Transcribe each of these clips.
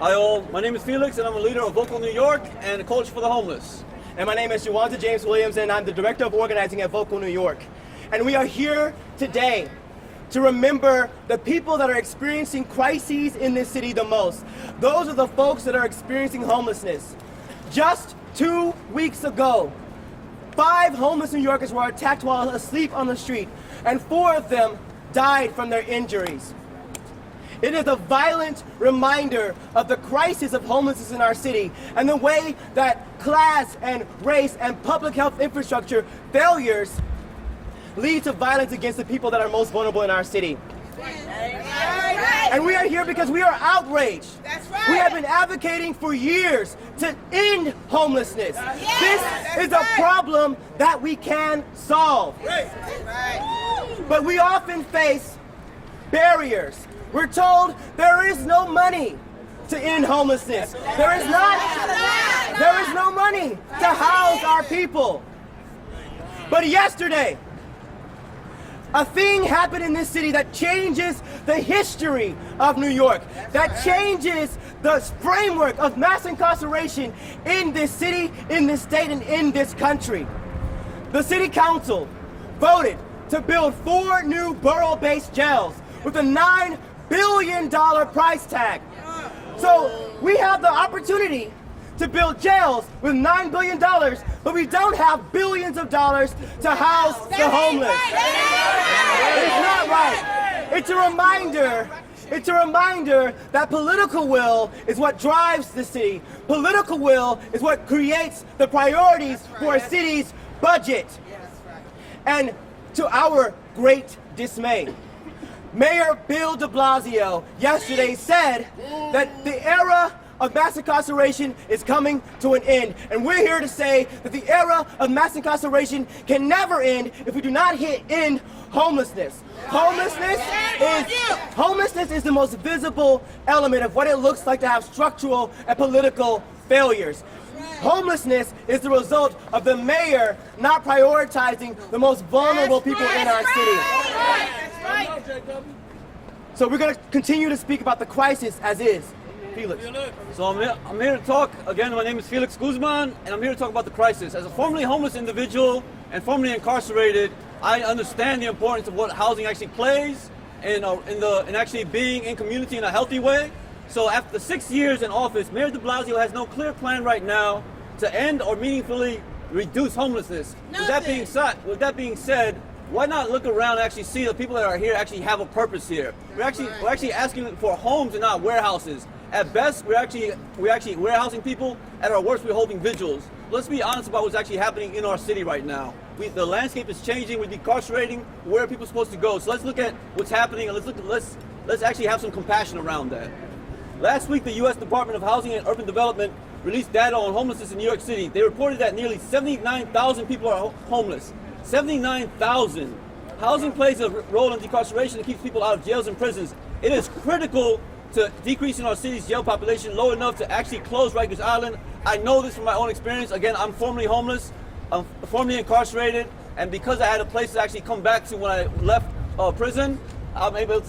Hi all, my name is Felix and I'm a leader of Vocal New York and a coach for the homeless. And my name is Jumaane Williams and I'm the director of organizing at Vocal New York. And we are here today to remember the people that are experiencing crises in this city the most. Those are the folks that are experiencing homelessness. Just 2 weeks ago, 5 homeless New Yorkers were attacked while asleep on the street, and 4 of them died from their injuries. It is a violent reminder of the crisis of homelessness in our city and the way that class and race and public health infrastructure failures lead to violence against the people that are most vulnerable in our city. And we are here because we are outraged. That's right. We have been advocating for years to end homelessness. This is a problem that we can solve. But we often face barriers. We're told there is no money to end homelessness. There is no money to house our people. But yesterday, a thing happened in this city that changes the history of New York, that changes the framework of mass incarceration in this city, in this state, and in this country. The city council voted to build 4 new borough-based jails with a $9 billion price tag. So we have the opportunity to build jails with $9 billion, but we don't have billions of dollars to house the homeless. It's not right. It's a reminder that political will is what drives the city. Political will is what creates the priorities for a city's budget. And to our great dismay, Mayor Bill DeBlasio yesterday said that the era of mass incarceration is coming to an end. And we're here to say that the era of mass incarceration can never end if we do not end homelessness. Homelessness is the most visible element of what it looks like to have structural and political failures. Homelessness is the result of the mayor not prioritizing the most vulnerable people in our city. So we're going to continue to speak about the crisis as is. Felix. So I'm here to talk, again, my name is Felix Guzman, and I'm here to talk about the crisis. As a formerly homeless individual and formerly incarcerated, I understand the importance of what housing actually plays in actually being in community in a healthy way. So after 6 years in office, Mayor DeBlasio has no clear plan right now to end or meaningfully reduce homelessness. With that being said, why not look around and actually see the people that are here actually have a purpose here? We're actually asking for homes and not warehouses. At best, we're actually warehousing people. At our worst, we're holding vigils. Let's be honest about what's actually happening in our city right now. The landscape is changing. We're decarcerating. Where are people supposed to go? So let's look at what's happening and let's actually have some compassion around that. Last week, the U.S. Department of Housing and Urban Development released data on homelessness in New York City. They reported that nearly 79,000 people are homeless. 79,000. Housing plays a role in decarceration and keeps people out of jails and prisons. It is critical to decreasing our city's jail population low enough to actually close Rikers Island. I know this from my own experience. Again, I'm formerly homeless, I'm formerly incarcerated, and because I had a place to actually come back to when I left prison, I'm able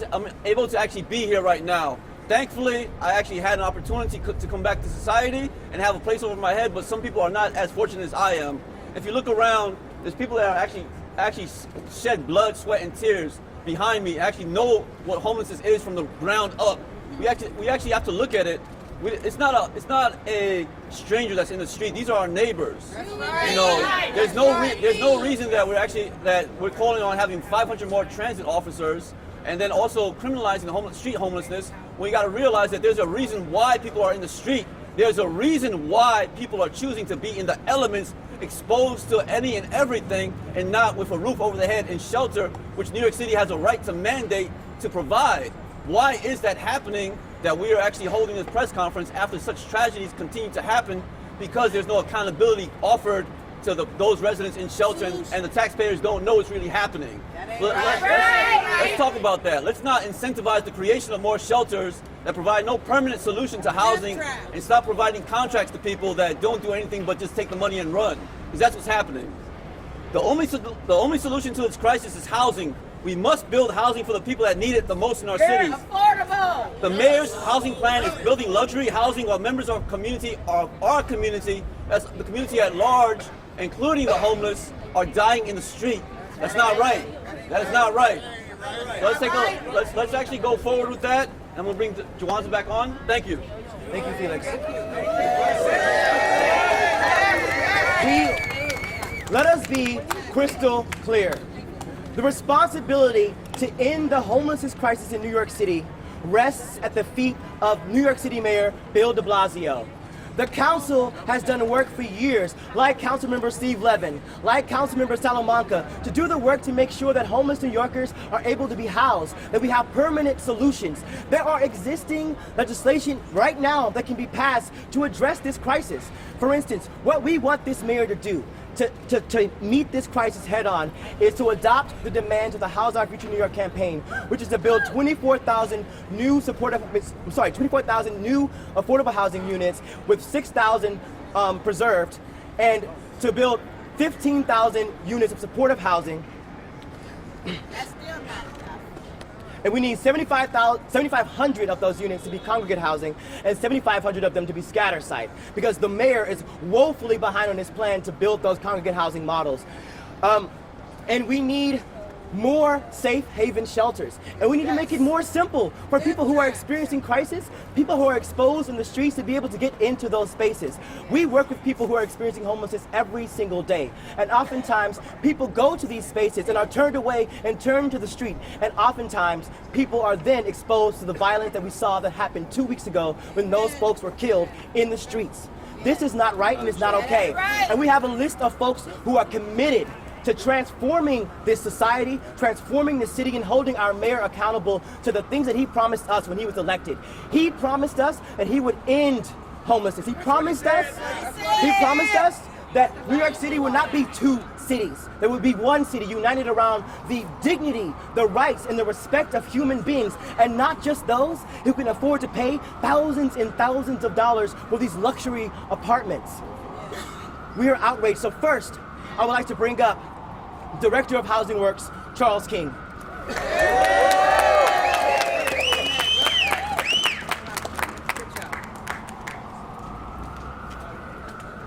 to actually be here right now. Thankfully, I actually had an opportunity to come back to society and have a place over my head, but some people are not as fortunate as I am. If you look around, there's people that are actually shed blood, sweat, and tears behind me, actually know what homelessness is from the ground up. We actually have to look at it. It's not a stranger that's in the street. These are our neighbors. You know, there's no reason that we're calling on having 500 more transit officers and then also criminalizing the street homelessness. We got to realize that there's a reason why people are in the street. There's a reason why people are choosing to be in the elements, exposed to any and everything, and not with a roof over their head and shelter, which New York City has a right to mandate to provide. Why is that happening, that we are actually holding this press conference after such tragedies continue to happen? Because there's no accountability offered to those residents in shelter, and the taxpayers don't know what's really happening. Let's talk about that. Let's not incentivize the creation of more shelters that provide no permanent solution to housing and stop providing contracts to people that don't do anything but just take the money and run. Because that's what's happening. The only solution to this crisis is housing. We must build housing for the people that need it the most in our cities. Affordable The mayor's housing plan is building luxury housing while members of our community, as the community at large, including the homeless, are dying in the street. That's not right. That is not right. So let's actually go forward with that. I'm gonna bring Jumaane back on. Thank you. Thank you, Felix. Let us be crystal clear. The responsibility to end the homelessness crisis in New York City rests at the feet of New York City Mayor Bill DeBlasio. The council has done work for years, like Councilmember Steve Levin, like Councilmember Salamanca, to do the work to make sure that homeless New Yorkers are able to be housed, that we have permanent solutions. There are existing legislation right now that can be passed to address this crisis. For instance, what we want this mayor to do to meet this crisis head on is to adopt the demands of the House Our Future New York campaign, which is to build 24,000 new affordable housing units with 6,000 preserved, and to build 15,000 units of supportive housing. That's still not enough. And we need 7,500 of those units to be congregate housing and 7,500 of them to be scatter site, because the mayor is woefully behind on his plan to build those congregate housing models. And we need more safe haven shelters. And we need to make it more simple for people who are experiencing crisis, people who are exposed in the streets, to be able to get into those spaces. We work with people who are experiencing homelessness every single day. And oftentimes people go to these spaces and are turned away and turned to the street. And oftentimes people are then exposed to the violence that we saw that happened 2 weeks ago when those folks were killed in the streets. This is not right and it's not okay. And we have a list of folks who are committed to transforming this society, transforming the city, and holding our mayor accountable to the things that he promised us when he was elected. He promised us that he would end homelessness. He promised us that New York City would not be two cities. There would be one city united around the dignity, the rights, and the respect of human beings, and not just those who can afford to pay thousands and thousands of dollars for these luxury apartments. We are outraged. So first, I would like to bring up Director of Housing Works, Charles King.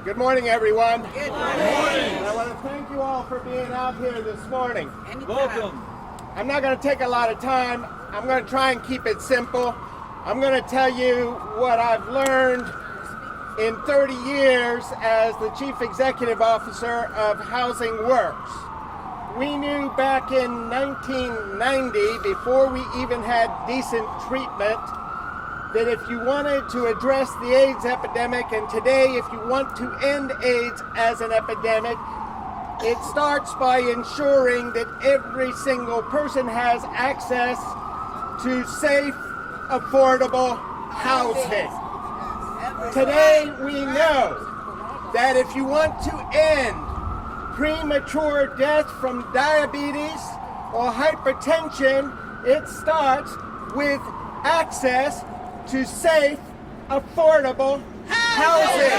Good morning, everyone. Good morning. I want to thank you all for being out here this morning. Welcome. I'm not going to take a lot of time. I'm going to try and keep it simple. I'm going to tell you what I've learned in 30 years as the Chief Executive Officer of Housing Works. We knew back in 1990, before we even had decent treatment, that if you wanted to address the AIDS epidemic, and today if you want to end AIDS as an epidemic, it starts by ensuring that every single person has access to safe, affordable housing. Today we know that if you want to end premature death from diabetes or hypertension, it starts with access to safe, affordable housing.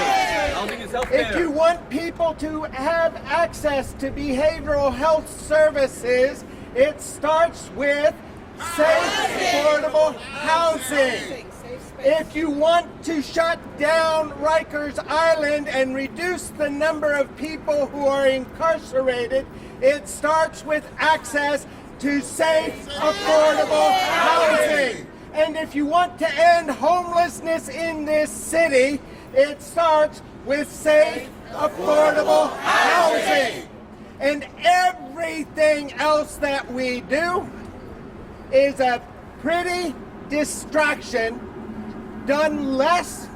Housing is healthcare. If you want people to have access to behavioral health services, it starts with safe, affordable housing. If you want to shut down Rikers Island and reduce the number of people who are incarcerated, it starts with access to safe, affordable housing. And if you want to end homelessness in this city, it starts with safe, affordable housing. And everything else that we do is a pretty distraction done less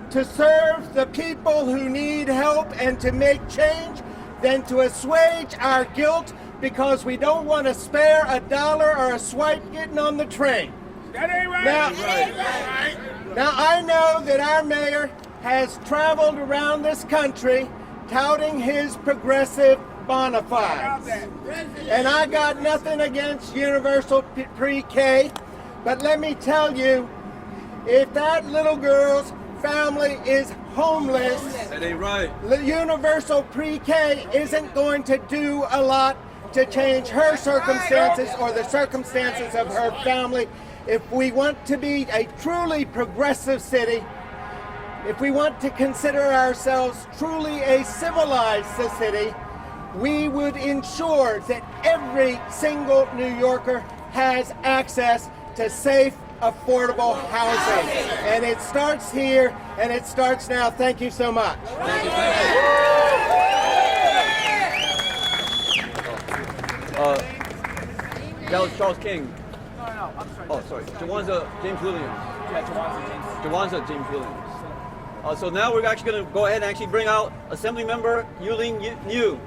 to serve the people who need help and to make change than to assuage our guilt because we don't want to spare a dollar or a swipe getting on the train. That ain't right. Now I know that our mayor has traveled around this country touting his progressive bona fides. And I got nothing against universal pre-K, but let me tell you, if that little girl's family is homeless, That ain't right. the universal pre-K isn't going to do a lot to change her circumstances or the circumstances of her family. if we want to be a truly progressive city, if we want to consider ourselves truly a civilized city, we would ensure that every single New Yorker has access to safe, affordable housing. And it starts here, and it starts now. Thank you so much. That was Charles King. No, I'm sorry. Oh, sorry. Jawanza James Williams. Yeah, Jawanza James Williams. So now we're actually going to go ahead and actually bring out Assembly Member Yuli New.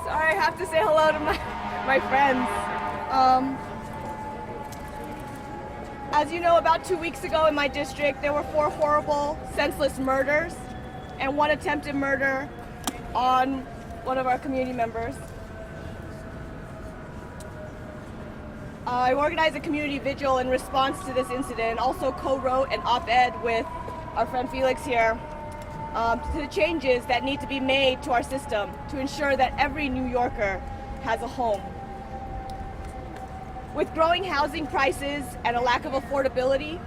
Sorry, I have to say hello to my friends. As you know, about 2 weeks ago in my district, there were 4 horrible, senseless murders and 1 attempted murder on one of our community members. I organized a community vigil in response to this incident and also co-wrote an op-ed with our friend Felix here to the changes that need to be made to our system to ensure that every New Yorker has a home. With growing housing prices and a lack of affordability,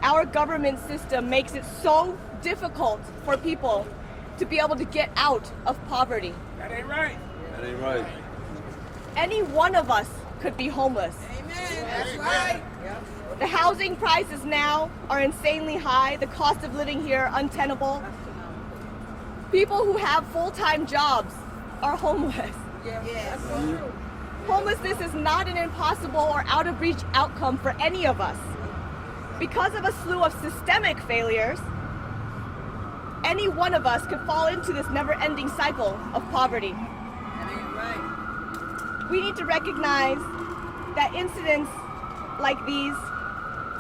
our government system makes it so difficult for people to be able to get out of poverty. That ain't right. That ain't right. Any one of us could be homeless. Amen. That's right. The housing prices now are insanely high, the cost of living here untenable. People who have full-time jobs are homeless. Yes. Homelessness is not an impossible or out-of-reach outcome for any of us. Because of a slew of systemic failures, any one of us could fall into this never-ending cycle of poverty. That ain't right. We need to recognize that incidents like these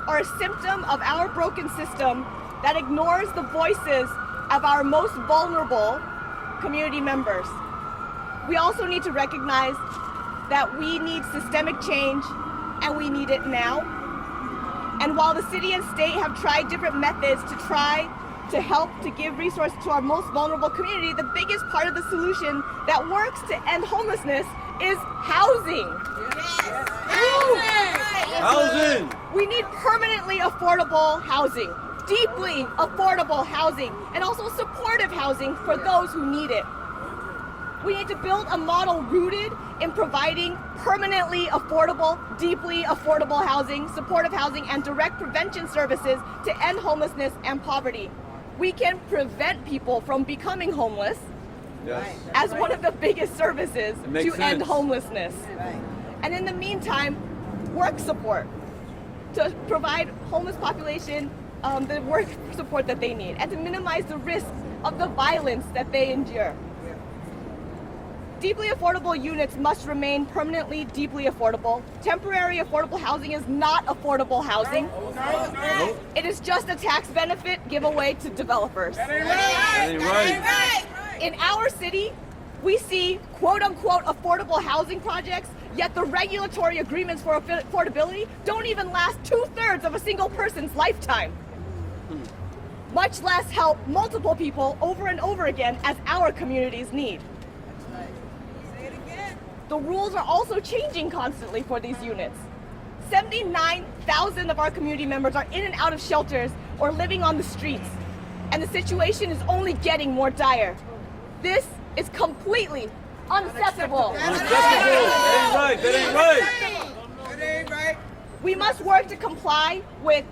are a symptom of our broken system that ignores the voices of our most vulnerable community members. We also need to recognize that we need systemic change, and we need it now. And while the city and state have tried different methods to try to help to give resources to our most vulnerable community, the biggest part of the solution that works to end homelessness is housing. Housing! We need permanently affordable housing, deeply affordable housing, and also supportive housing for those who need it. We need to build a model rooted in providing permanently affordable, deeply affordable housing, supportive housing, and direct prevention services to end homelessness and poverty. We can prevent people from becoming homeless as one of the biggest services to end homelessness. And in the meantime, work support to provide homeless population the work support that they need and to minimize the risk of the violence that they endure. Deeply affordable units must remain permanently deeply affordable. Temporary affordable housing is not affordable housing. No. It is just a tax benefit giveaway to developers. That ain't right. That ain't right. In our city, we see quote-unquote affordable housing projects, yet the regulatory agreements for affordability don't even last 2/3 of a single person's lifetime. Much less help multiple people over and over again as our communities need. The rules are also changing constantly for these units. 79,000 of our community members are in and out of shelters or living on the streets, and the situation is only getting more dire. This is completely unacceptable. Unacceptable. That ain't right. That ain't right. That ain't right. We must work to comply with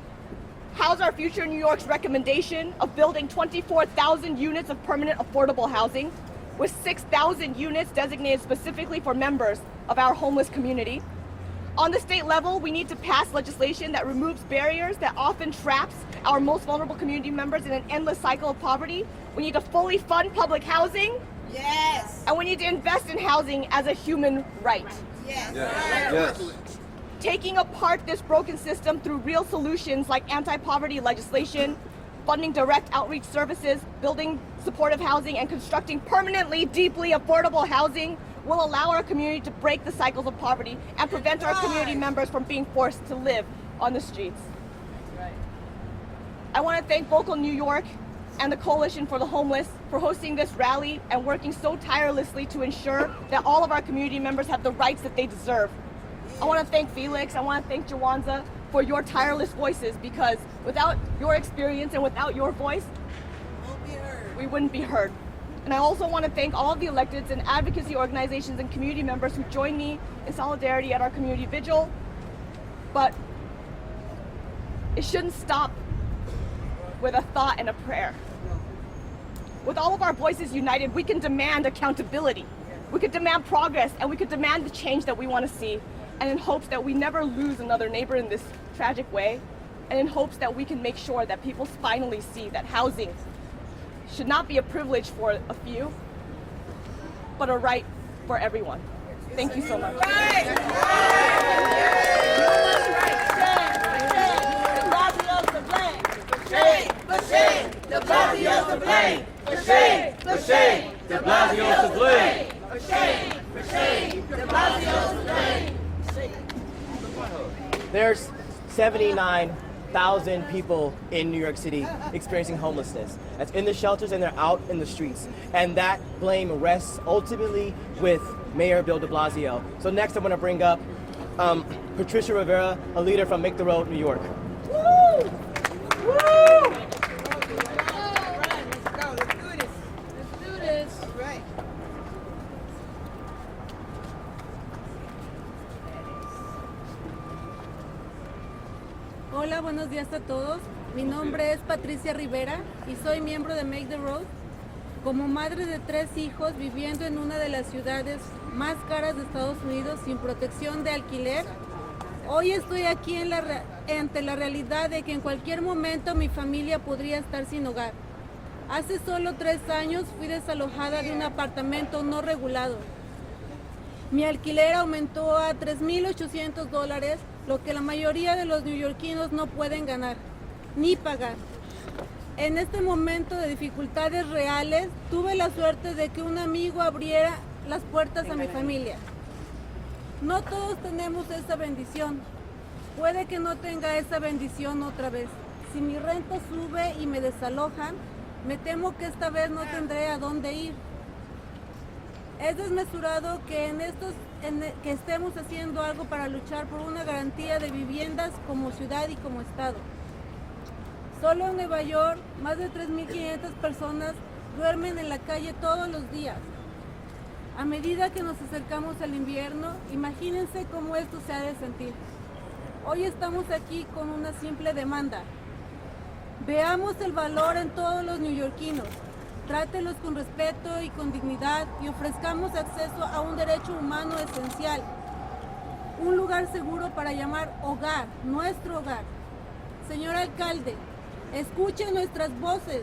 House Our Future New York's recommendation of building 24,000 units of permanent affordable housing, with 6,000 units designated specifically for members of our homeless community. On the state level, we need to pass legislation that removes barriers that often traps our most vulnerable community members in an endless cycle of poverty. We need to fully fund public housing. Yes. And we need to invest in housing as a human right. Yes. Yes. Taking apart this broken system through real solutions like anti-poverty legislation, funding direct outreach services, building supportive housing, and constructing permanently deeply affordable housing will allow our community to break the cycles of poverty and prevent our community members from being forced to live on the streets. I want to thank Vocal New York and the Coalition for the Homeless for hosting this rally and working so tirelessly to ensure that all of our community members have the rights that they deserve. I want to thank Felix, I want to thank Juwanza for your tireless voices, because without your experience and without your voice, we wouldn't be heard. And I also want to thank all of the electeds and advocacy organizations and community members who joined me in solidarity at our community vigil. But it shouldn't stop with a thought and a prayer. With all of our voices united, we can demand accountability. We could demand progress, and we could demand the change that we want to see, and in hopes that we never lose another neighbor in this tragic way, and in hopes that we can make sure that people finally see that housing should not be a privilege for a few, but a right for everyone. Thank you so much. DeBlasio to blame. For shame, for shame. DeBlasio to blame. For shame, for shame. DeBlasio to blame. There's 79,000 people in New York City experiencing homelessness. That's in the shelters and they're out in the streets. And that blame rests ultimately with Mayor Bill DeBlasio. So next I'm going to bring up Patricia Rivera, a leader from Make the Road, New York. Woo! Woo! Hola, buenos días a todos. Mi nombre es Patricia Rivera y soy miembro de Make the Road. Como madre de 3 hijos viviendo en una de las ciudades más caras de Estados Unidos sin protección de alquiler, hoy estoy aquí ante la realidad de que en cualquier momento mi familia podría estar sin hogar. Hace solo 3 años fui desalojada de un apartamento no regulado. Mi alquiler aumentó a $3,800, lo que la mayoría de los neoyorquinos no pueden ganar, ni pagar. En este momento de dificultades reales, tuve la suerte de que un amigo abriera las puertas a mi familia. No todos tenemos esa bendición. Puede que no tenga esa bendición otra vez. Si mi renta sube y me desalojan, me temo que esta vez no tendré a dónde ir. Es desmesurado que que estemos haciendo algo para luchar por una garantía de viviendas como ciudad y como estado. Solo en Nueva York, más de 3,500 personas duermen en la calle todos los días. A medida que nos acercamos al invierno, imagínense cómo esto se ha de sentir. Hoy estamos aquí con una simple demanda. Veamos el valor en todos los neoyorquinos. Trátelos con respeto y con dignidad y ofrezcamos acceso a un derecho humano esencial. Un lugar seguro para llamar hogar, nuestro hogar. Señor alcalde, escuche nuestras voces.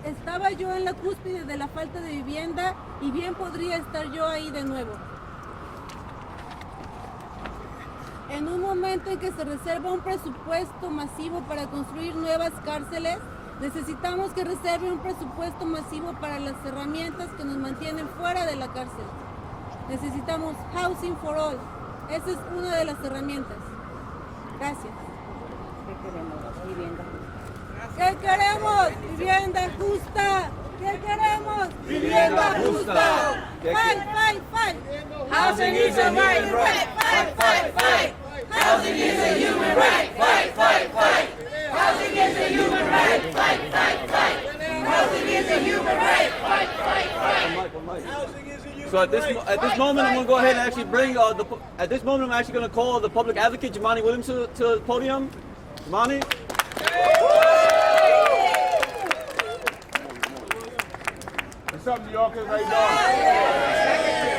Estaba yo en la cúspide de la falta de vivienda y bien podría estar yo ahí de nuevo. En un momento en que se reserva un presupuesto masivo para construir nuevas cárceles, necesitamos que reserve un presupuesto masivo para las herramientas que nos mantienen fuera de la cárcel. Necesitamos Housing for All. Esa es una de las herramientas. Gracias. ¿Qué queremos? Vivienda. ¿Qué queremos? Vivienda justa. ¿Qué queremos? Vivienda justa. Fight, fight, fight. Housing is a human right. Fight, fight, fight. Housing is a human right. Fight, fight, fight. Housing is a human right. Fight, fight, fight. Housing is a human right. Fight, fight, fight. So at this moment, I'm going to go ahead and actually bring at this moment, I'm actually going to call the public advocate Jumaane Williams to the podium. Jumaane. What's up, New Yorkers? How you doing?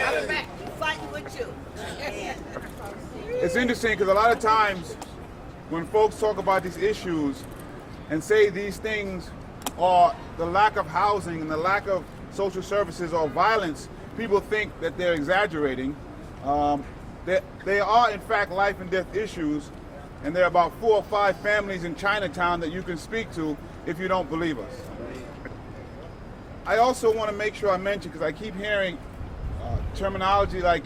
I'm back. Fighting with you. It's interesting because a lot of times when folks talk about these issues and say these things are the lack of housing and the lack of social services or violence, people think that they're exaggerating. They are, in fact, life and death issues, and there are about 4 or 5 families in Chinatown that you can speak to if you don't believe us. I also want to make sure I mention, because I keep hearing terminology like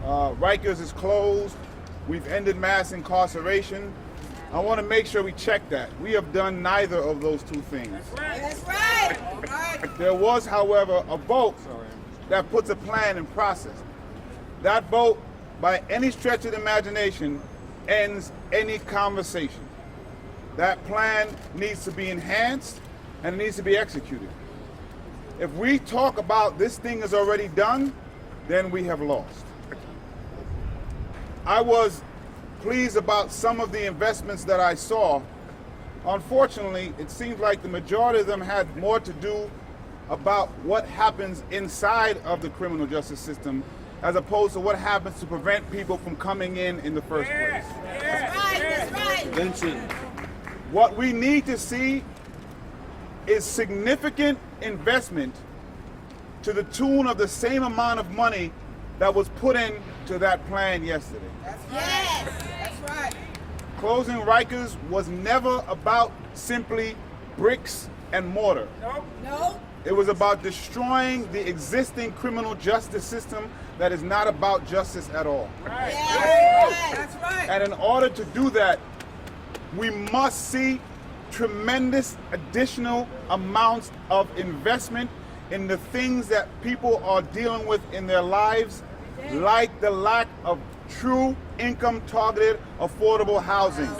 Rikers is closed, we've ended mass incarceration. I want to make sure we check that. We have done neither of those two things. That's right. There was, however, a vote that puts a plan in process. That vote, by any stretch of the imagination, ends any conversation. That plan needs to be enhanced and it needs to be executed. If we talk about this thing is already done, then we have lost. I was pleased about some of the investments that I saw. Unfortunately, it seems like the majority of them had more to do about what happens inside of the criminal justice system as opposed to what happens to prevent people from coming in the first place. That's right. Prevention. What we need to see is significant investment to the tune of the same amount of money that was put into that plan yesterday. That's right. Closing Rikers was never about simply bricks and mortar. No. It was about destroying the existing criminal justice system that is not about justice at all. That's right. And in order to do that, we must see tremendous additional amounts of investment in the things that people are dealing with in their lives, like the lack of true income targeted affordable housing,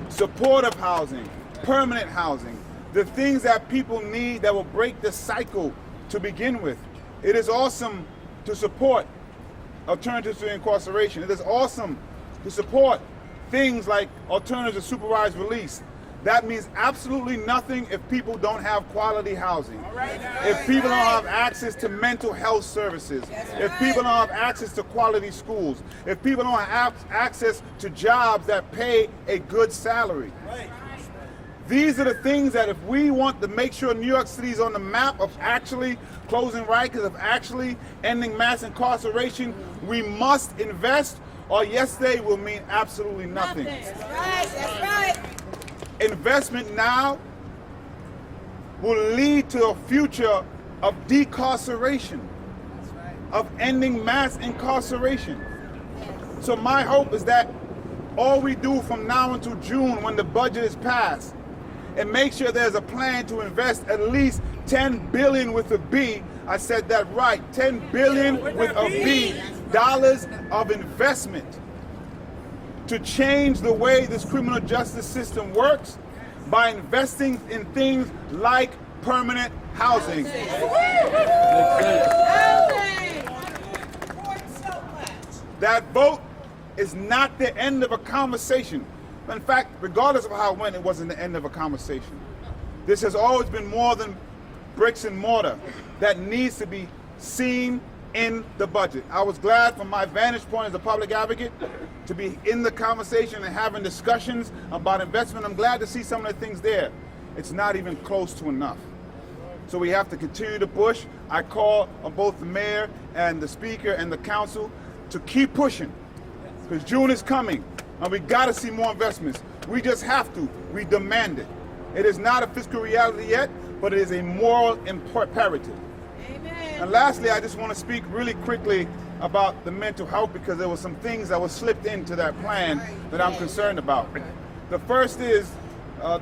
supportive housing, permanent housing, the things that people need that will break the cycle to begin with. It is awesome to support alternatives to incarceration. It is awesome to support things like alternatives to supervised release. That means absolutely nothing if people don't have quality housing. If people don't have access to mental health services. If people don't have access to quality schools. If people don't have access to jobs that pay a good salary. These are the things that if we want to make sure New York City is on the map of actually closing Rikers, of actually ending mass incarceration, we must invest, or yesterday will mean absolutely nothing. That's right. Investment now will lead to a future of decarceration, of ending mass incarceration. So my hope is that all we do from now until June, when the budget is passed, and make sure there's a plan to invest at least $10 billion with a B. I said that right, $10 billion with a B dollars of investment to change the way this criminal justice system works by investing in things like permanent housing. That vote is not the end of a conversation. In fact, regardless of how it went, it wasn't the end of a conversation. This has always been more than bricks and mortar that needs to be seen in the budget. I was glad from my vantage point as a public advocate to be in the conversation and having discussions about investment. I'm glad to see some of the things there. It's not even close to enough. So we have to continue to push. I call on both the mayor and the speaker and the council to keep pushing, because June is coming and we got to see more investments. We just have to. We demand it. It is not a fiscal reality yet, but it is a moral imperative. And lastly, I just want to speak really quickly about the mental health, because there were some things that were slipped into that plan that I'm concerned about. The first is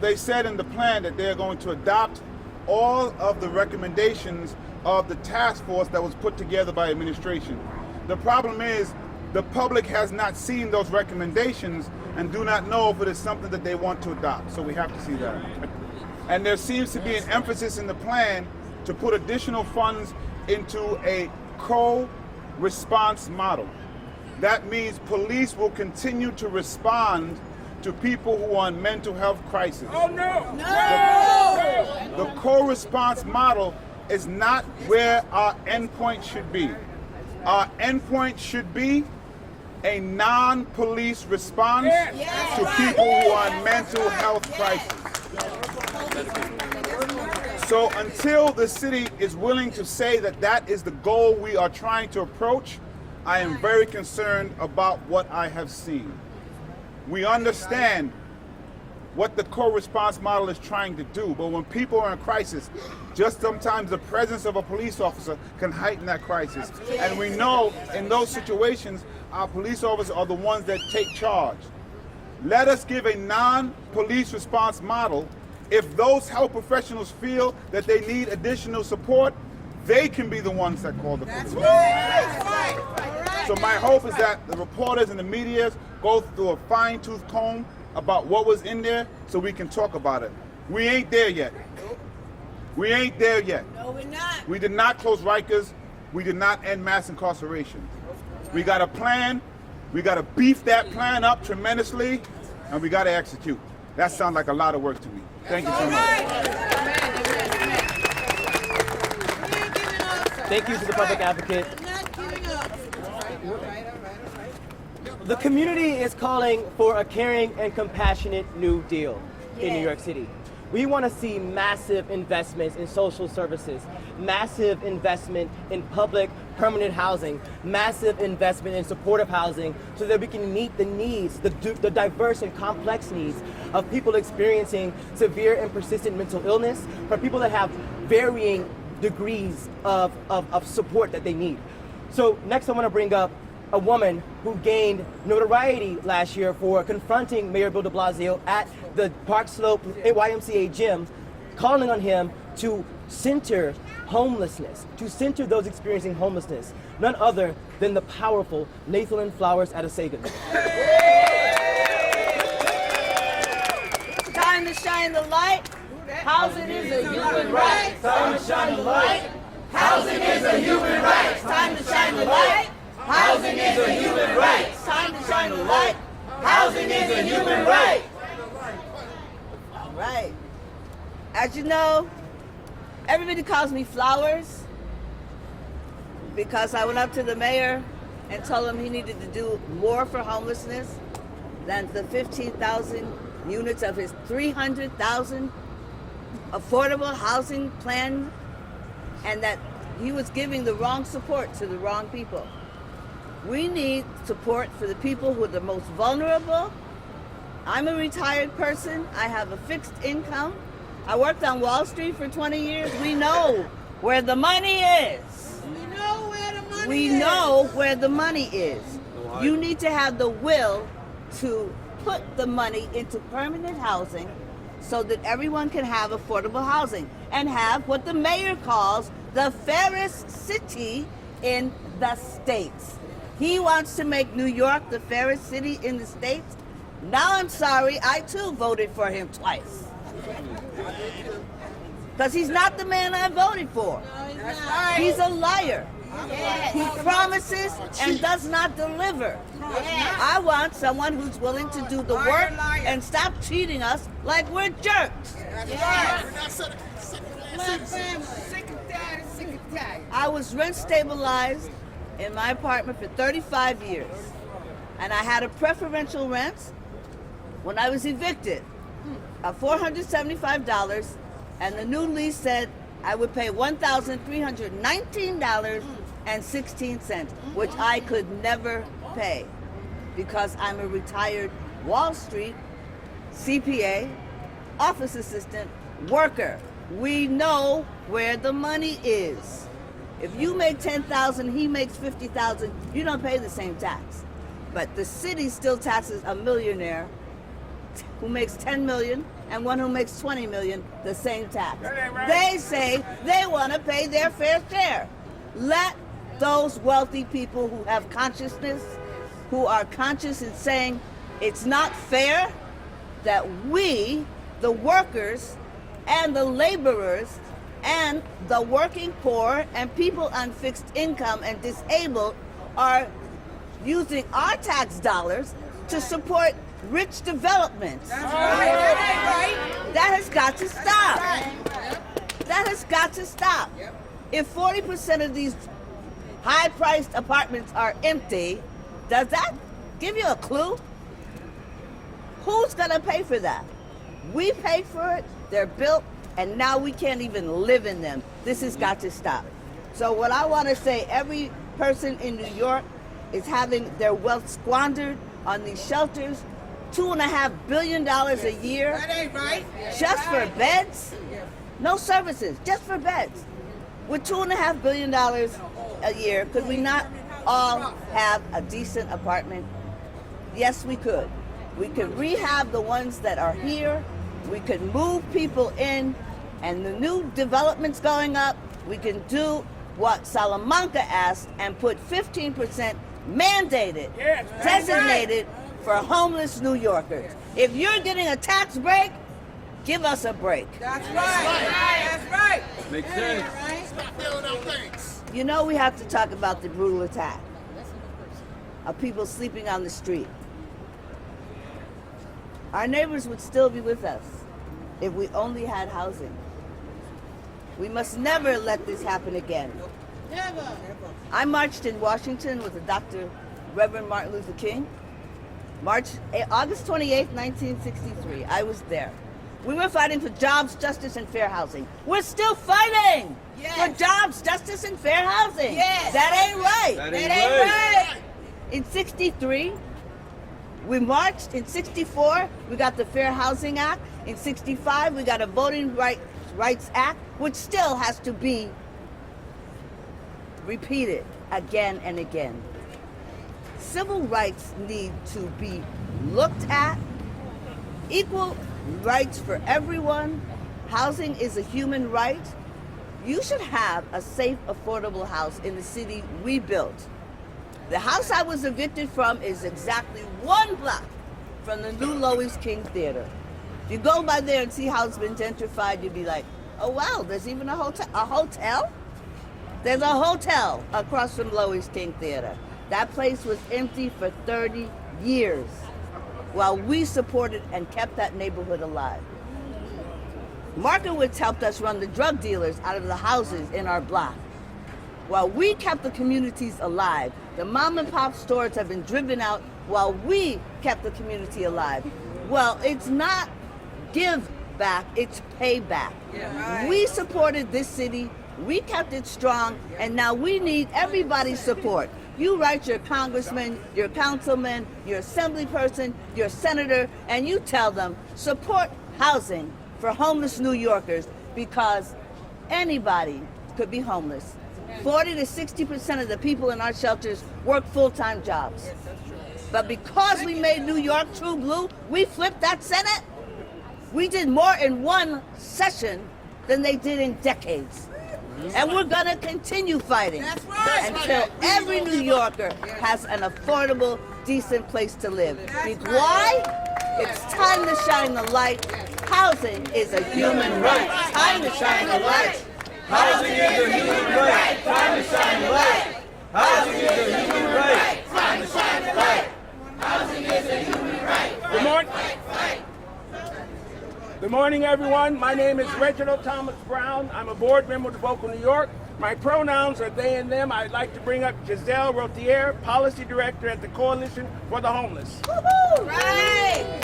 they said in the plan that they're going to adopt all of the recommendations of the task force that was put together by administration. The problem is the public has not seen those recommendations and do not know if it is something that they want to adopt. So we have to see that. And there seems to be an emphasis in the plan to put additional funds into a co-response model. That means police will continue to respond to people who are in mental health crisis. Oh no! The co-response model is not where our endpoint should be. Our endpoint should be a non-police response to people who are in mental health crisis. So until the city is willing to say that that is the goal we are trying to approach, I am very concerned about what I have seen. We understand what the co-response model is trying to do. But when people are in crisis, just sometimes the presence of a police officer can heighten that crisis. And we know in those situations, our police officers are the ones that take charge. Let us give a non-police response model. If those health professionals feel that they need additional support, they can be the ones that call the police. So my hope is that the reporters and the media go through a fine-tooth comb about what was in there so we can talk about it. We ain't there yet. We ain't there yet. No, we're not. We did not close Rikers. We did not end mass incarceration. We got a plan. We got to beef that plan up tremendously, and we got to execute. That sounds like a lot of work to me. Thank you so much. Thank you to the public advocate. The community is calling for a caring and compassionate New Deal in New York City. We want to see massive investments in social services, massive investment in public permanent housing, massive investment in supportive housing so that we can meet the needs, the diverse and complex needs of people experiencing severe and persistent mental illness, for people that have varying degrees of support that they need. So next I want to bring up a woman who gained notoriety last year for confronting Mayor Bill DeBlasio at the Park Slope YMCA gym, calling on him to center homelessness, to center those experiencing homelessness, none other than the powerful Nathan Flowers Adesegan. Time to shine the light. Housing is a human right. Time to shine the light. Housing is a human right. Time to shine the light. Housing is a human right. Time to shine the light. Housing is a human right. All right. As you know, everybody calls me Flowers because I went up to the mayor and told him he needed to do more for homelessness than the 15,000 units of his 300,000 affordable housing plan, and that he was giving the wrong support to the wrong people. We need support for the people who are the most vulnerable. I'm a retired person. I have a fixed income. I worked on Wall Street for 20 years. We know where the money is. We know where the money is. We know where the money is. You need to have the will to put the money into permanent housing so that everyone can have affordable housing and have what the mayor calls the fairest city in the States. He wants to make New York the fairest city in the States. Now I'm sorry, I too voted for him twice. Because he's not the man I voted for. He's a liar. He promises and does not deliver. I want someone who's willing to do the work and stop treating us like we're jerks. I was rent stabilized in my apartment for 35 years. And I had a preferential rent when I was evicted of $475, and the new lease said I would pay $1,319.16, which I could never pay because I'm a retired Wall Street CPA, office assistant, worker. We know where the money is. If you make $10,000, he makes $50,000, you don't pay the same tax. But the city still taxes a millionaire who makes $10 million and one who makes $20 million the same tax. They say they want to pay their fair share. Let those wealthy people who have consciousness, who are conscious in saying it's not fair that we, the workers and the laborers and the working poor and people on fixed income and disabled are using our tax dollars to support rich development. That has got to stop. That has got to stop. If 40% of these high-priced apartments are empty, does that give you a clue? Who's gonna pay for that? We paid for it, they're built, and now we can't even live in them. This has got to stop. So what I wanna say, every person in New York is having their wealth squandered on these shelters. $2.5 billion a year. That ain't right. Just for beds? No services, just for beds. With $2.5 billion a year, could we not all have a decent apartment? Yes, we could. We could rehab the ones that are here. We could move people in, and the new developments going up, we can do what Salamanca asked and put 15% mandated, designated for homeless New Yorkers. If you're getting a tax break, give us a break. That's right. That's right. Makes sense. You know we have to talk about the brutal attack of people sleeping on the street. Our neighbors would still be with us if we only had housing. We must never let this happen again. Never. I marched in Washington with Dr. Reverend Martin Luther King. August 28, 1963, I was there. We were fighting for jobs, justice, and fair housing. We're still fighting for jobs, justice, and fair housing. Yes. That ain't right. That That ain't ain't right. right. In 63, we marched. In 64, we got the Fair Housing Act. In 65, we got a Voting Rights Act, which still has to be repeated again and again. Civil rights need to be looked at. Equal rights for everyone. Housing is a human right. You should have a safe, affordable house in the city we built. The house I was evicted from is exactly 1 block from the new Lois King Theater. If you go by there and see how it's been gentrified, you'd be like, oh wow, there's even a hotel. A hotel? There's a hotel across from Lois King Theater. That place was empty for 30 years while we supported and kept that neighborhood alive. Markowitz helped us run the drug dealers out of the houses in our block. While we kept the communities alive, the mom and pop stores have been driven out while we kept the community alive. Well, it's not give back, it's payback. We supported this city, we kept it strong, and now we need everybody's support. You write your congressman, your councilman, your assembly person, your senator, and you tell them, support housing for homeless New Yorkers, because anybody could be homeless. 40 to 60% of the people in our shelters work full-time jobs. But because we made New York true blue, we flipped that Senate. We did more in one session than they did in decades. And we're gonna continue fighting until every New Yorker has an affordable, decent place to live. Why? It's time to shine the light. Housing is a human right. Time to shine the light. Housing is a human right. Time to shine the light. Housing is a human right. Time to shine the light. Housing is a human right. Good morning. Good morning, everyone. My name is Reginald Thomas Brown. I'm a board member of Vocal New York. My pronouns are they and them. I'd like to bring up Giselle Rothier, Policy Director at the Coalition for the Homeless. Woo-hoo! Right.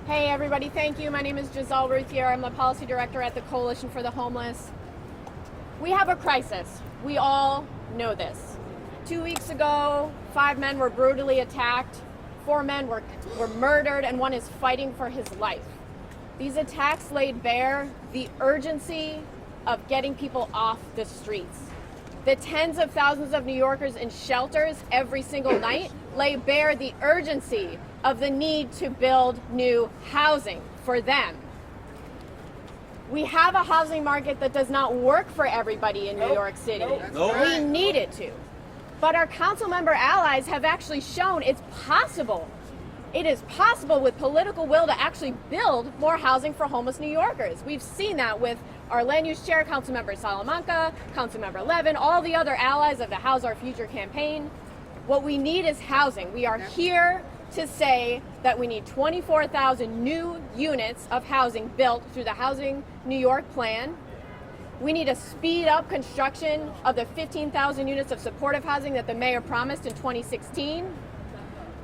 Hey everybody, thank you. My name is Giselle Ruthier. I'm the Policy Director at the Coalition for the Homeless. We have a crisis. We all know this. 2 weeks ago, 5 men were brutally attacked, 4 men were murdered, and 1 is fighting for his life. These attacks laid bare the urgency of getting people off the streets. The tens of thousands of New Yorkers in shelters every single night lay bare the urgency of the need to build new housing for them. We have a housing market that does not work for everybody in New York City. We need it to. But our council member allies have actually shown it's possible. It is possible with political will to actually build more housing for homeless New Yorkers. We've seen that with our land use chair, Councilmember Salamanca, Councilmember Levin, all the other allies of the House Our Future campaign. What we need is housing. We are here to say that we need 24,000 new units of housing built through the Housing New York plan. We need to speed up construction of the 15,000 units of supportive housing that the mayor promised in 2016.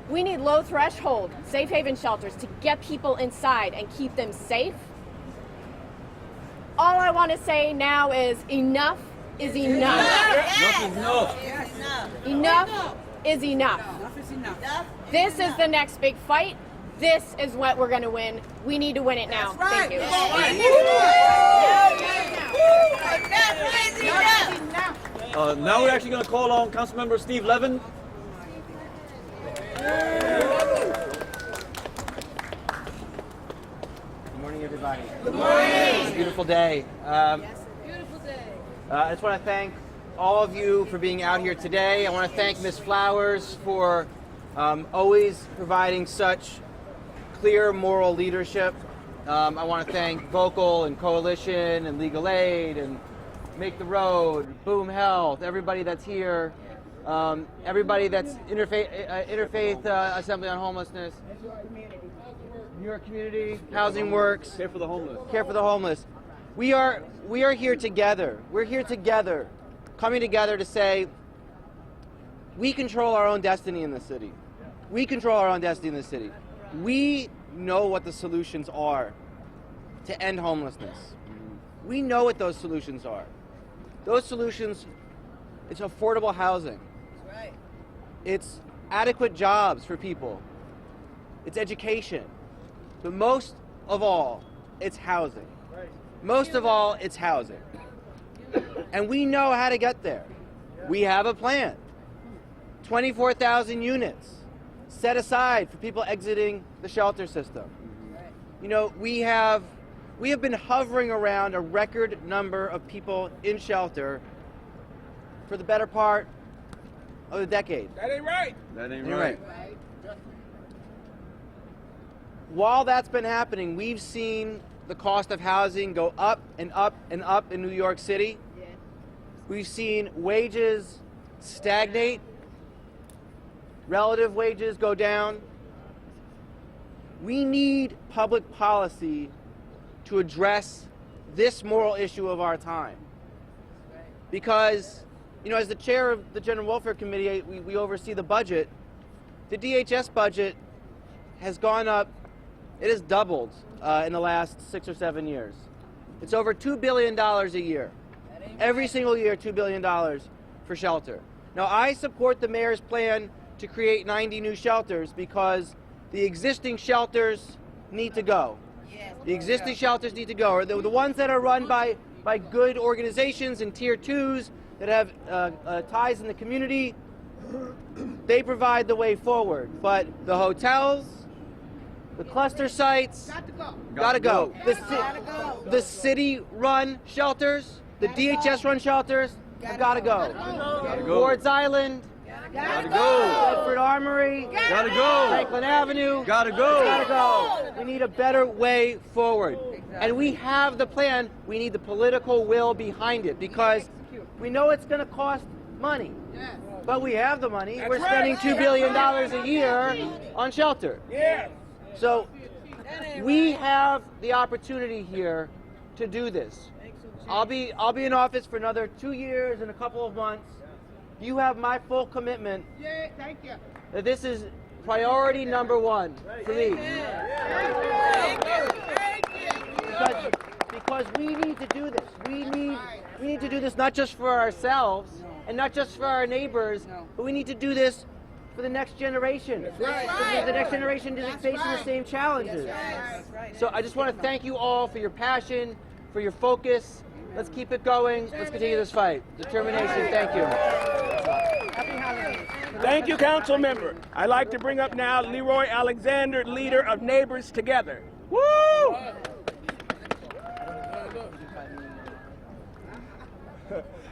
We need low threshold safe haven shelters to get people inside and keep them safe. All I want to say now is enough is enough. Enough is enough. Enough is enough. This is the next big fight. This is what we're going to win. We need to win it now. Thank you. Now we're actually going to call on Councilmember Steve Levin. Good morning, everybody. Good morning. It's a beautiful day. Beautiful day. I just want to thank all of you for being out here today. I want to thank Ms. Flowers for always providing such clear moral leadership. I want to thank Vocal and Coalition and Legal Aid and Make the Road, Boom Health, everybody that's here, everybody that's Interfaith Assembly on Homelessness, New York Community, Housing Works, Care for the Homeless. Care for the Homeless. We are here together. We're here together, coming together to say we control our own destiny in the city. We control our own destiny in the city. We know what the solutions are to end homelessness. We know what those solutions are. Those solutions, it's affordable housing. It's adequate jobs for people. It's education. But most of all, it's housing. Most of all, it's housing. And we know how to get there. We have a plan. 24,000 units set aside for people exiting the shelter system. You know, we have been hovering around a record number of people in shelter for the better part of a decade. That ain't right. That ain't You're right. While that's been happening, we've seen the cost of housing go up and up and up in New York City. We've seen wages stagnate, relative wages go down. We need public policy to address this moral issue of our time. Because, you know, as the chair of the General Welfare Committee, we oversee the budget. The DHS budget has gone up, it has doubled in the last 6 or 7 years. It's over $2 billion a year. Every single year, $2 billion for shelter. Now, I support the mayor's plan to create 90 new shelters because the existing shelters need to go. The existing shelters need to go. Or the ones that are run by good organizations and tier 2s that have ties in the community, they provide the way forward. But the hotels, the cluster sites, gotta go. The city-run shelters, the DHS-run shelters, have gotta go. Ward's Island, Gotta go. Bedford Armory, Gotta go. Franklin Avenue, Gotta go. gotta go. We need a better way forward. And we have the plan. We need the political will behind it because we know it's going to cost money. But we have the money. We're spending $2 billion a year on shelter. So we have the opportunity here to do this. I'll be in office for another 2 years and a couple of months. You have my full commitment that this is priority number one for me. Because we need to do this. We need to do this not just for ourselves and not just for our neighbors, but we need to do this for the next generation. Because the next generation is facing the same challenges. So I just want to thank you all for your passion, for your focus. Let's keep it going. Let's continue this fight. Determination. Thank you. Thank you, council member. I'd like to bring up now Leroy Alexander, leader of Neighbors Together. Woo!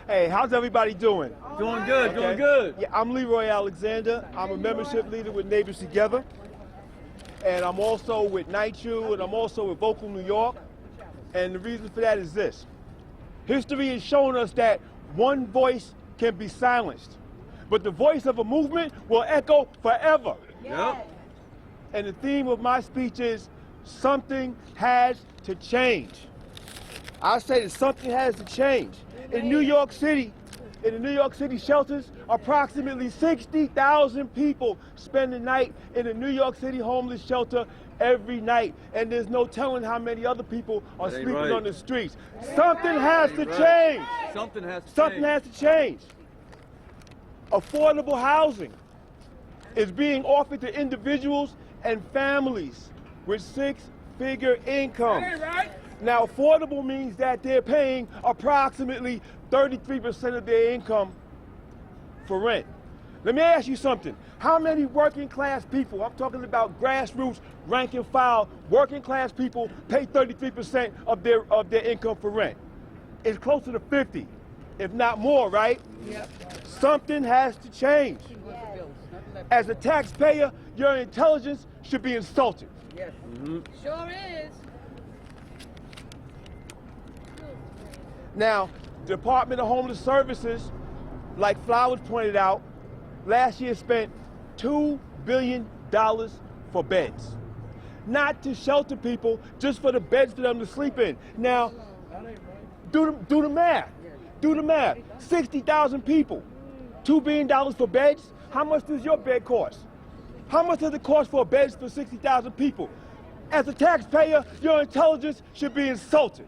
Hey, how's everybody doing? Doing good, doing good. Yeah, I'm Leroy Alexander. I'm a membership leader with Neighbors Together. And I'm also with NYC, and I'm also with Vocal New York. And the reason for that is this. History has shown us that one voice can be silenced, but the voice of a movement will echo forever. Yep. And the theme of my speech is something has to change. I say that something has to change. In New York City, in the New York City shelters, approximately 60,000 people spend the night in a New York City homeless shelter every night, and there's no telling how many other people are sleeping on the streets. Something has to change. Something has to Something change. has to change. Affordable housing. is being offered to individuals and families with six-figure incomes. Now, affordable means that they're paying approximately 33% of their income for rent. Let me ask you something. How many working class people, I'm talking about grassroots, rank and file, working class people pay 33% of their income for rent? It's closer to 50, if not more, right? Yep. Something has to change. As a taxpayer, your intelligence should be insulted. Yes. Mm-hmm. Sure is. Now, Department of Homeless Services, like Flowers pointed out, last year spent $2 billion for beds. Not to shelter people, just for the beds for them to sleep in. Now, do the math. Do the math. 60,000 people, $2 billion for beds. How much does your bed cost? How much does it cost for beds for 60,000 people? As a taxpayer, your intelligence should be insulted.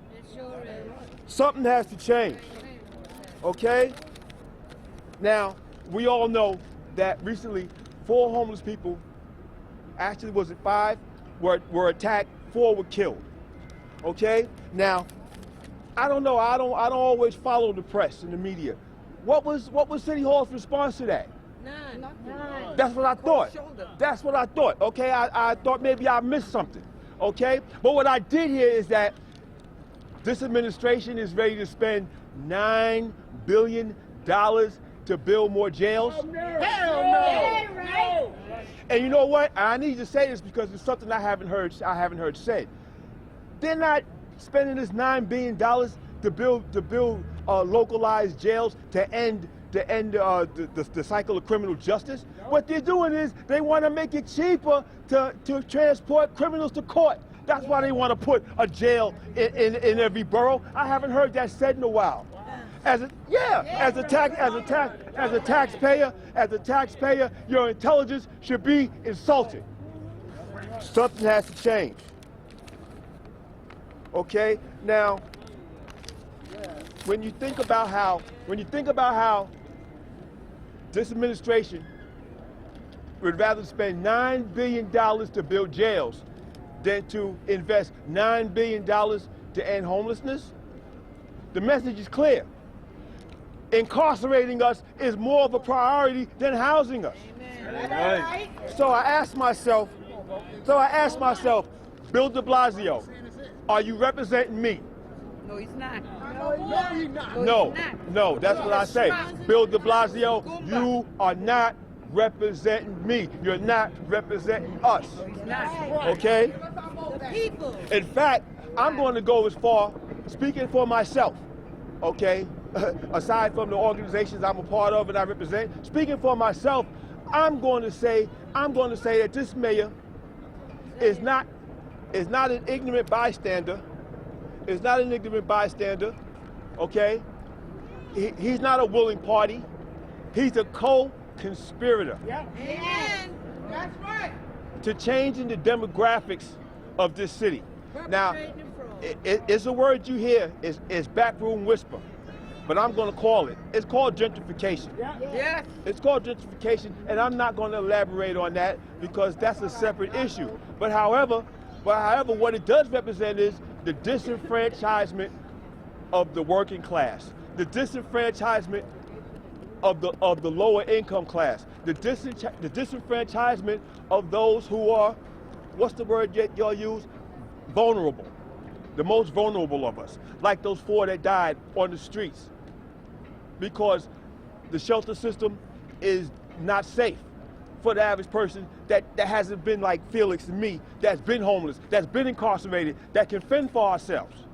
Something has to change, okay? Now, we all know that recently 4 homeless people, actually was it 5, were attacked, 4 were killed, okay? Now, I don't know, I don't always follow the press and the media. What was City Hall's response to that? None. That's what I thought. That's what I thought, okay? I thought maybe I missed something, okay? But what I did hear is that this administration is ready to spend $9 billion to build more jails. Hell no. Right. And you know what? I need to say this because it's something I haven't heard said. They're not spending this $9 billion to build localized jails to end the cycle of criminal justice. What they're doing is they want to make it cheaper to transport criminals to court. That's why they want to put a jail in every borough. I haven't heard that said in a while. As a taxpayer, your intelligence should be insulted. Something has to change. Okay? Now, when you think about how this administration would rather spend $9 billion to build jails than to invest $9 billion to end homelessness, the message is clear. Incarcerating us is more of a priority than housing us. Right. So I asked myself, Bill DeBlasio, are you representing me? No, he's not. No, that's what I say. Bill DeBlasio, you are not representing me. You're not representing us. Okay? People. In fact, I'm going to go as far, speaking for myself, okay? Aside from the organizations I'm a part of and I represent, speaking for myself, I'm going to say that this mayor is not an ignorant bystander. Is not an ignorant bystander, okay? He's not a willing party. He's a co-conspirator. Amen. That's right. To changing the demographics of this city. Now, it's a word you hear, is backroom whisper, but I'm going to call it. It's called gentrification. Yes. It's called gentrification, and I'm not going to elaborate on that because that's a separate issue. But however, what it does represent is the disenfranchisement of the working class, the disenfranchisement of the lower income class, the disenfranchisement of those who are, what's the word y'all use? Vulnerable, the most vulnerable of us, like those 4 that died on the streets, because the shelter system is not safe for the average person that hasn't been like Felix and me, that's been homeless, that's been incarcerated, that can fend for ourselves.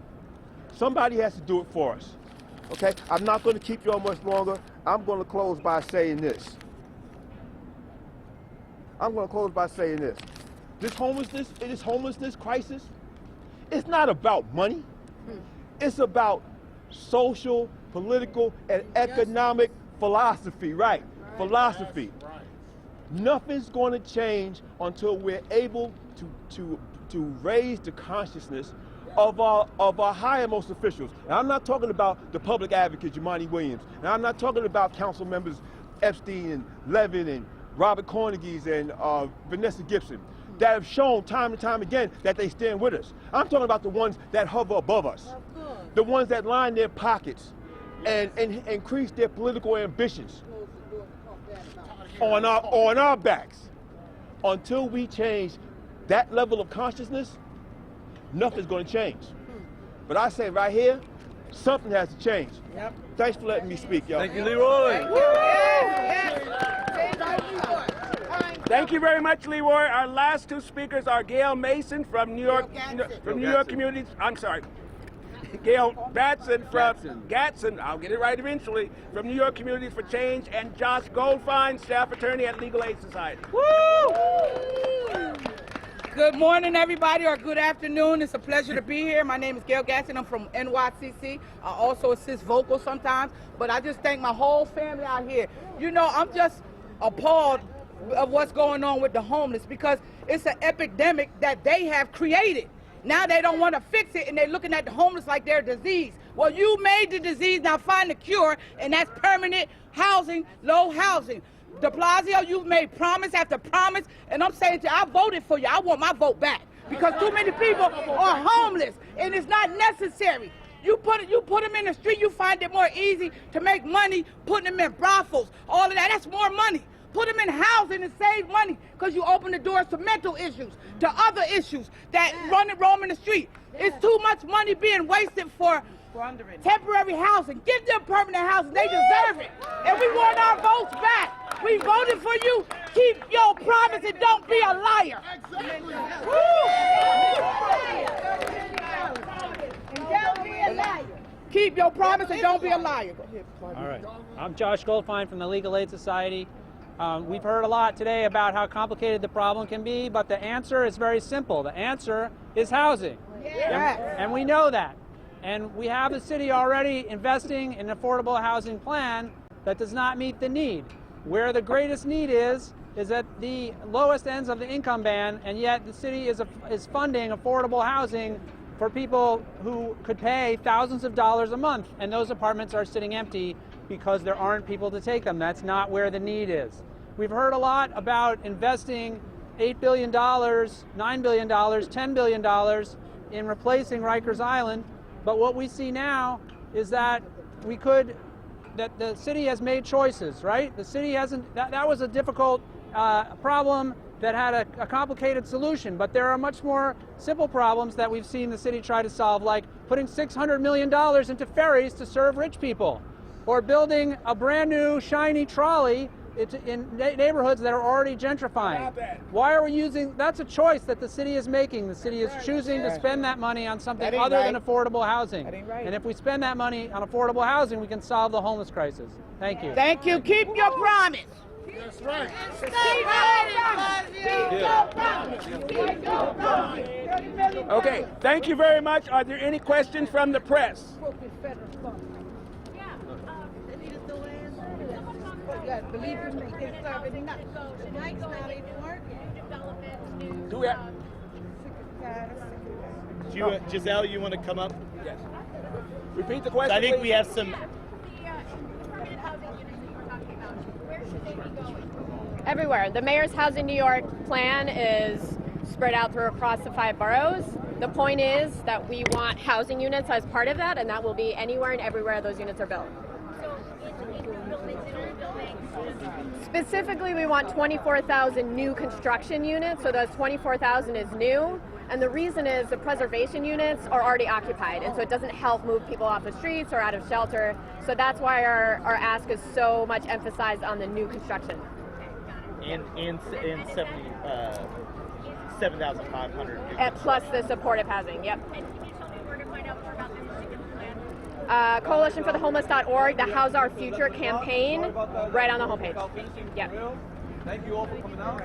Somebody has to do it for us, okay? I'm not going to keep you on much longer. I'm going to close by saying this. This homelessness crisis, it's not about money. It's about social, political, and economic philosophy, right? Philosophy. Nothing's going to change until we're able to raise the consciousness of our highermost officials. And I'm not talking about the public advocate Jumaane Williams. And I'm not talking about council members Epstein and Levin and Robert Cornegie's and Vanessa Gibson, that have shown time and time again that they stand with us. I'm talking about the ones that hover above us, the ones that line their pockets and increase their political ambitions on our backs. Until we change that level of consciousness, nothing's going to change. But I say right here, something has to change. Yep. Thanks for letting me speak, y'all. Thank you, Leroy. Thank you very much, Leroy. Our last two speakers are Gail Mason from New York, Communities. I'm sorry. Gail Batson from Gatson, I'll get it right eventually, from New York Communities for Change, and Josh Goldfein, staff attorney at Legal Aid Society. Woo! Good morning, everybody, or good afternoon. It's a pleasure to be here. My name is Gail Katz. I'm from NYC. I also assist vocals sometimes, but I just thank my whole family out here. You know, I'm just appalled of what's going on with the homeless because it's an epidemic that they have created. Now they don't want to fix it, and they're looking at the homeless like they're a disease. Well, you made the disease, now find the cure, and that's permanent housing, low housing. DeBlasio, you've made promise after promise, and I'm saying to you, I voted for you. I want my vote back because too many people are homeless, and it's not necessary. You put them in the street, you find it more easy to make money putting them in brothels, all of that. That's more money. Put them in housing and save money because you open the doors to mental issues, to other issues that roam in the street. It's too much money being wasted for temporary housing. Give them permanent housing. They deserve it. And we want our votes back. We voted for you. Keep your promise and don't be a liar. Exactly. And don't be a liar. Keep your promise and don't be a liar. Go ahead. All right. I'm Josh Goldfein from the Legal Aid Society. We've heard a lot today about how complicated the problem can be, but the answer is very simple. The answer is housing. Yeah. And we know that. And we have the city already investing in an affordable housing plan that does not meet the need. Where the greatest need is at the lowest ends of the income band, and yet the city is funding affordable housing for people who could pay thousands of dollars a month, and those apartments are sitting empty because there aren't people to take them. That's not where the need is. We've heard a lot about investing $8 billion, $9 billion, $10 billion in replacing Rikers Island, but what we see now is that the city has made choices, right? The city hasn't, that was a difficult problem that had a complicated solution, but there are much more simple problems that we've seen the city try to solve, like putting $600 million into ferries to serve rich people, or building a brand new shiny trolley in neighborhoods that are already gentrifying. Why are we using, that's a choice that the city is making. The city is choosing to spend that money on something other than affordable housing. And if we spend that money on affordable housing, we can solve the homeless crisis. Thank you. Thank you. Keep your promise. That's right. Okay, thank you very much. Are there any questions from the press? Giselle, you want to come up? Yes. Repeat the question. I think please. we have some. Everywhere. The Mayor's Housing New York plan is spread out through across the 5 boroughs. The point is that we want housing units as part of that, and that will be anywhere and everywhere those units are built. Specifically, we want 24,000 new construction units, so those 24,000 is new. And the reason is the preservation units are already occupied, and so it doesn't help move people off the streets or out of shelter. So that's why our ask is so much emphasized on the new construction. And 7,500. Plus the supportive housing, yep. Coalitionforthehomeless.org, the House Our Future campaign, right on the homepage. Yep. Thank you all for coming out.